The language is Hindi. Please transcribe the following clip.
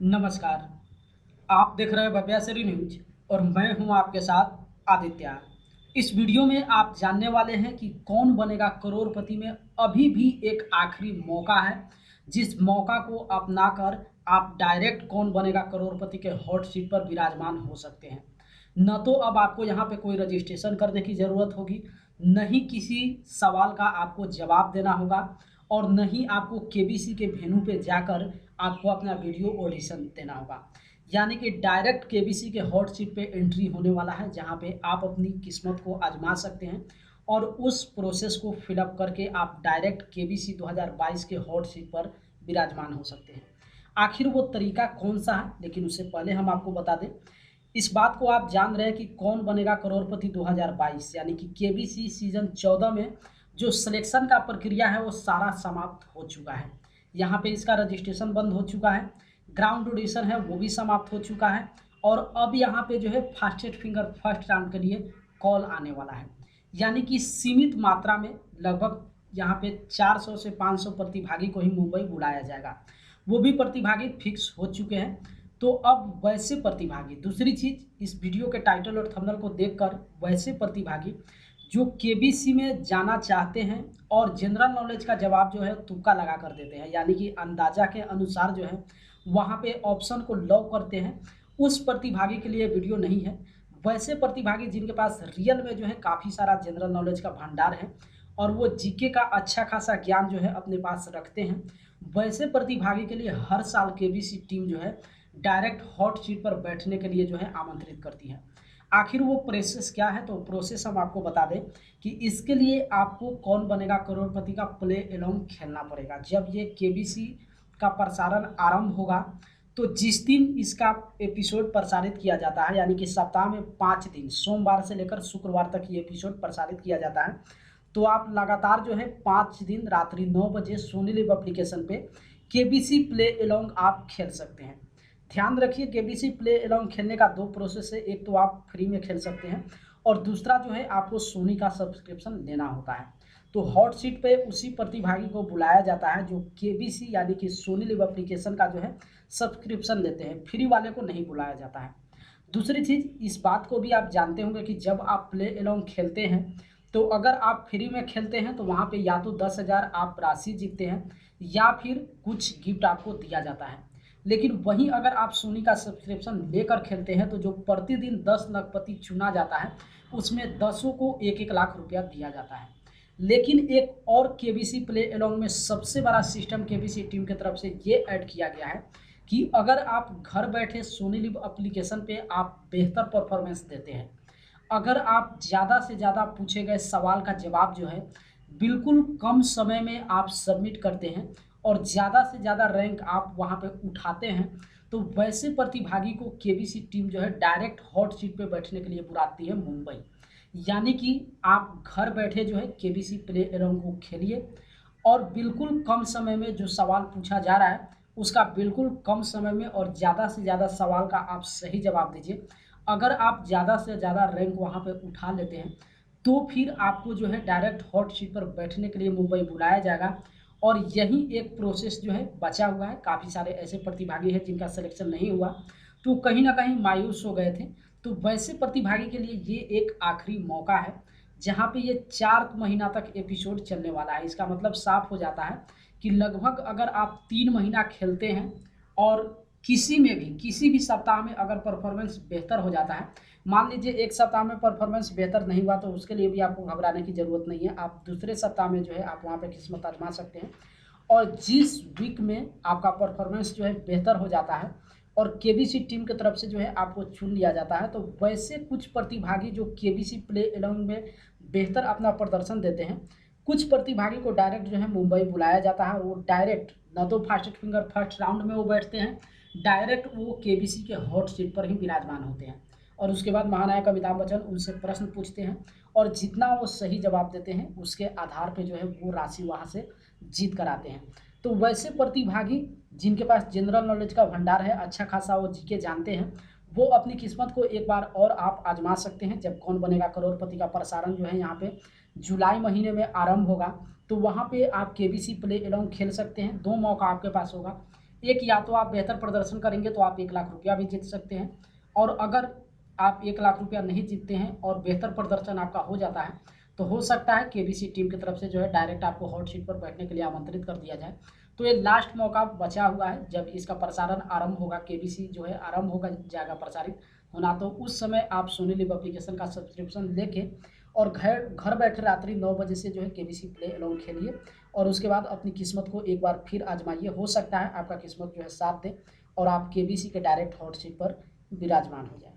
नमस्कार। आप देख रहे हैं भव्यासरी न्यूज और मैं हूं आपके साथ आदित्य। इस वीडियो में आप जानने वाले हैं कि कौन बनेगा करोड़पति में अभी भी एक आखिरी मौका है, जिस मौका को अपनाकर आप डायरेक्ट कौन बनेगा करोड़पति के हॉट सीट पर विराजमान हो सकते हैं। न तो अब आपको यहाँ पे कोई रजिस्ट्रेशन करने की ज़रूरत होगी, न ही किसी सवाल का आपको जवाब देना होगा और न ही आपको केबीसी के वेन्यू पे जाकर आपको अपना वीडियो ऑडिशन देना होगा। यानी कि डायरेक्ट केबीसी के हॉट सीट पे एंट्री होने वाला है, जहां पे आप अपनी किस्मत को आजमा सकते हैं और उस प्रोसेस को फिलअप करके आप डायरेक्ट केबीसी 2022 के हॉट सीट पर विराजमान हो सकते हैं। आखिर वो तरीका कौन सा है, लेकिन उससे पहले हम आपको बता दें, इस बात को आप जान रहे हैं कि कौन बनेगा करोड़पति 2022 यानी कि केबीसी सीजन 14 में जो सिलेक्शन का प्रक्रिया है वो सारा समाप्त हो चुका है। यहाँ पे इसका रजिस्ट्रेशन बंद हो चुका है, ग्राउंड ऑडिशन है वो भी समाप्त हो चुका है और अब यहाँ पे जो है फास्टेस्ट फिंगर फर्स्ट राउंड के लिए कॉल आने वाला है। यानी कि सीमित मात्रा में लगभग यहाँ पे 400 से 500 प्रतिभागी को ही मुंबई बुलाया जाएगा। वो भी प्रतिभागी फिक्स हो चुके हैं। तो अब वैसे प्रतिभागी, दूसरी चीज़, इस वीडियो के टाइटल और थंबनेल को देखकर वैसे प्रतिभागी जो केबीसी में जाना चाहते हैं और जनरल नॉलेज का जवाब जो है तुक्का लगा कर देते हैं, यानी कि अंदाजा के अनुसार जो है वहाँ पे ऑप्शन को लॉक करते हैं, उस प्रतिभागी के लिए वीडियो नहीं है। वैसे प्रतिभागी जिनके पास रियल में जो है काफ़ी सारा जनरल नॉलेज का भंडार है और वो जीके का अच्छा खासा ज्ञान जो है अपने पास रखते हैं, वैसे प्रतिभागी के लिए हर साल केबीसी टीम जो है डायरेक्ट हॉट सीट पर बैठने के लिए जो है आमंत्रित करती है। आखिर वो प्रोसेस क्या है, तो प्रोसेस हम आपको बता दें कि इसके लिए आपको कौन बनेगा करोड़पति का प्ले एलोंग खेलना पड़ेगा। जब ये केबीसी का प्रसारण आरंभ होगा तो जिस दिन इसका एपिसोड प्रसारित किया जाता है, यानी कि सप्ताह में 5 दिन, सोमवार से लेकर शुक्रवार तक ये एपिसोड प्रसारित किया जाता है, तो आप लगातार जो है 5 दिन रात्रि 9 बजे सोनी लिव एप्लीकेशन पे केबीसी प्ले एलोंग आप खेल सकते हैं। ध्यान रखिए, केबीसी प्ले एलोंग खेलने का 2 प्रोसेस है, एक तो आप फ्री में खेल सकते हैं और दूसरा जो है आपको सोनी का सब्सक्रिप्शन लेना होता है। तो हॉट सीट पे उसी प्रतिभागी को बुलाया जाता है जो केबीसी यानी कि सोनी लिव एप्लीकेशन का जो है सब्सक्रिप्शन लेते हैं, फ्री वाले को नहीं बुलाया जाता है। दूसरी चीज़, इस बात को भी आप जानते होंगे कि जब आप प्ले एलोंग खेलते हैं तो अगर आप फ्री में खेलते हैं तो वहाँ पे या तो 10,000 आप राशि जीतते हैं या फिर कुछ गिफ्ट आपको दिया जाता है। लेकिन वहीं अगर आप सोनी का सब्सक्रिप्शन लेकर खेलते हैं तो जो प्रतिदिन 10 लखपति चुना जाता है उसमें 10 को 1-1 लाख रुपया दिया जाता है। लेकिन एक और केबीसी प्ले एलोंग में सबसे बड़ा सिस्टम केबीसी टीम की तरफ से ये ऐड किया गया है कि अगर आप घर बैठे सोनी लिव एप्लीकेशन पे आप बेहतर परफॉर्मेंस देते हैं, अगर आप ज़्यादा से ज़्यादा पूछे गए सवाल का जवाब जो है बिल्कुल कम समय में आप सबमिट करते हैं और ज़्यादा से ज़्यादा रैंक आप वहाँ पे उठाते हैं, तो वैसे प्रतिभागी को केबीसी टीम जो है डायरेक्ट हॉट सीट पे बैठने के लिए बुलाती है मुंबई। यानी कि आप घर बैठे जो है केबीसी प्ले एलोंग को खेलिए और बिल्कुल कम समय में जो सवाल पूछा जा रहा है उसका बिल्कुल कम समय में और ज़्यादा से ज़्यादा सवाल का आप सही जवाब दीजिए। अगर आप ज़्यादा से ज़्यादा रैंक वहाँ पे उठा लेते हैं तो फिर आपको जो है डायरेक्ट हॉट सीट पर बैठने के लिए मुंबई बुलाया जाएगा और यही एक प्रोसेस जो है बचा हुआ है। काफ़ी सारे ऐसे प्रतिभागी हैं जिनका सिलेक्शन नहीं हुआ, तो कहीं ना कहीं मायूस हो गए थे। तो वैसे प्रतिभागी के लिए ये एक आखिरी मौका है जहाँ पे ये 4 महीना तक एपिसोड चलने वाला है। इसका मतलब साफ हो जाता है कि लगभग अगर आप 3 महीना खेलते हैं और किसी भी सप्ताह में अगर परफॉर्मेंस बेहतर हो जाता है, मान लीजिए एक सप्ताह में परफॉर्मेंस बेहतर नहीं हुआ तो उसके लिए भी आपको घबराने की ज़रूरत नहीं है। आप दूसरे सप्ताह में जो है आप वहाँ पे किस्मत आजमा सकते हैं और जिस वीक में आपका परफॉर्मेंस जो है बेहतर हो जाता है और केबीसी टीम की तरफ से जो है आपको चुन लिया जाता है, तो वैसे कुछ प्रतिभागी जो केबीसी प्ले एलोंग में बेहतर अपना प्रदर्शन देते हैं, कुछ प्रतिभागी को डायरेक्ट जो है मुंबई बुलाया जाता है। वो डायरेक्ट न तो फास्टेस्ट फिंगर फर्स्ट राउंड में वो बैठते हैं, डायरेक्ट वो केबीसी के हॉट सीट पर ही विराजमान होते हैं और उसके बाद महानायक अमिताभ बच्चन उनसे प्रश्न पूछते हैं और जितना वो सही जवाब देते हैं उसके आधार पे जो है वो राशि वहाँ से जीत कर आते हैं। तो वैसे प्रतिभागी जिनके पास जनरल नॉलेज का भंडार है, अच्छा खासा वो जीके जानते हैं, वो अपनी किस्मत को एक बार और आप आजमा सकते हैं। जब कौन बनेगा करोड़पति का प्रसारण जो है यहाँ पे जुलाई महीने में आरंभ होगा, तो वहाँ पे आप केबीसी प्ले एलोंग खेल सकते हैं। 2 मौका आपके पास होगा, एक, या तो आप बेहतर प्रदर्शन करेंगे तो आप 1 लाख रुपया भी जीत सकते हैं, और अगर आप 1 लाख रुपया नहीं जीतते हैं और बेहतर प्रदर्शन आपका हो जाता है तो हो सकता है केबीसी टीम की तरफ से जो है डायरेक्ट आपको हॉट सीट पर बैठने के लिए आमंत्रित कर दिया जाए। तो ये लास्ट मौका बचा हुआ है, जब इसका प्रसारण आरंभ होगा, केबीसी जो है आरंभ होगा जाएगा प्रसारित होना, तो उस समय आप सोनी लिव एप्लीकेशन का सब्सक्रिप्शन लेके और घर घर बैठे रात्रि 9 बजे से जो है केबीसी प्ले अलोंग खेलिए, और उसके बाद अपनी किस्मत को एक बार फिर आजमाइए। हो सकता है आपका किस्मत जो है साथ दे और आप केबीसी के डायरेक्ट हॉट सीट पर विराजमान हो जाए।